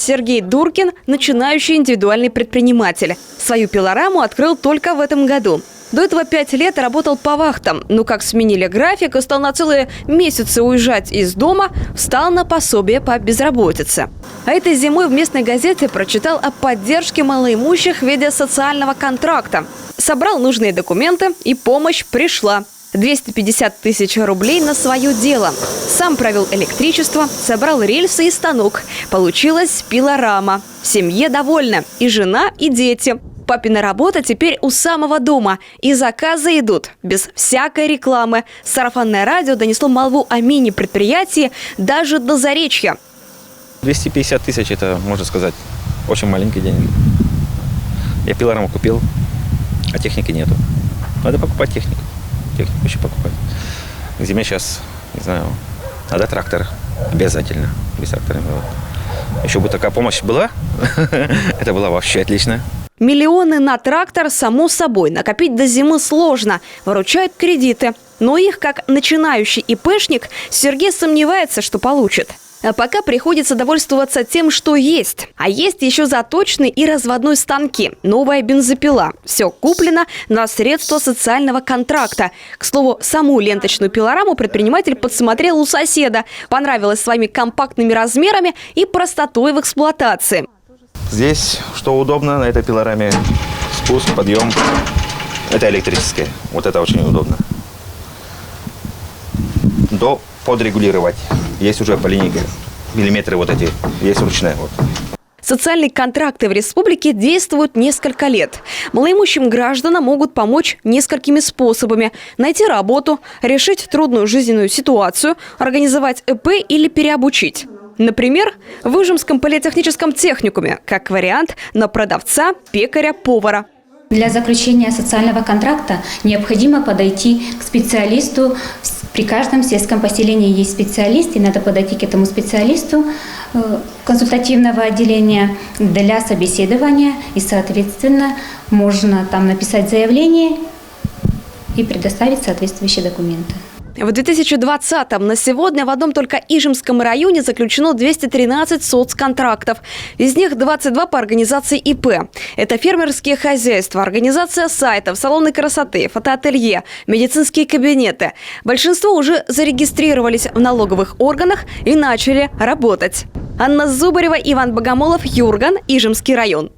Сергей Дуркин – начинающий индивидуальный предприниматель. Свою пилораму открыл только в этом году. До этого 5 лет работал по вахтам, но как сменили график и стал на целые месяцы уезжать из дома, встал на пособие по безработице. А этой зимой в местной газете прочитал о поддержке малоимущих в виде социального контракта. Собрал нужные документы, и помощь пришла. 250 тысяч рублей на свое дело. Сам провел электричество, собрал рельсы и станок. Получилась пилорама. В семье довольна и жена, и дети. Папина работа теперь у самого дома. И заказы идут без всякой рекламы. Сарафанное радио донесло молву о мини-предприятии даже до Заречья. 250 тысяч – это, можно сказать, очень маленький деньги. Я пилораму купил, а техники нету. Надо покупать технику. Технику еще покупать. К зиме сейчас, не знаю, надо трактор. Обязательно. Без трактора. Еще бы такая помощь была, это было вообще отлично. Миллионы на трактор, само собой, накопить до зимы сложно. Выручают кредиты. Но их, как начинающий ИПшник, Сергей сомневается, что получит. А пока приходится довольствоваться тем, что есть. А есть еще заточные и разводной станки. Новая бензопила. Все куплено на средства социального контракта. К слову, саму ленточную пилораму предприниматель подсмотрел у соседа. Понравилась своими компактными размерами и простотой в эксплуатации. Здесь, что удобно, на этой пилораме спуск, подъем. Это электрическое. Вот это очень удобно. Подрегулировать. Есть уже по линейке. Миллиметры вот эти. Есть ручная. Вот. Социальные контракты в республике действуют несколько лет. Малоимущим гражданам могут помочь несколькими способами. Найти работу, решить трудную жизненную ситуацию, организовать ИП или переобучить. Например, в Ижемском политехническом техникуме, как вариант, на продавца, пекаря, повара. Для заключения социального контракта необходимо подойти к специалисту. При каждом сельском поселении есть специалист, и надо подойти к этому специалисту консультативного отделения для собеседования. И, соответственно, можно там написать заявление и предоставить соответствующие документы. В 2020-м на сегодня в одном только Ижемском районе заключено 213 соцконтрактов. Из них 22 по организации ИП. Это фермерские хозяйства, организация сайтов, салоны красоты, фотоателье, медицинские кабинеты. Большинство уже зарегистрировались в налоговых органах и начали работать. Анна Зубарева, Иван Богомолов, Юрган, Ижемский район.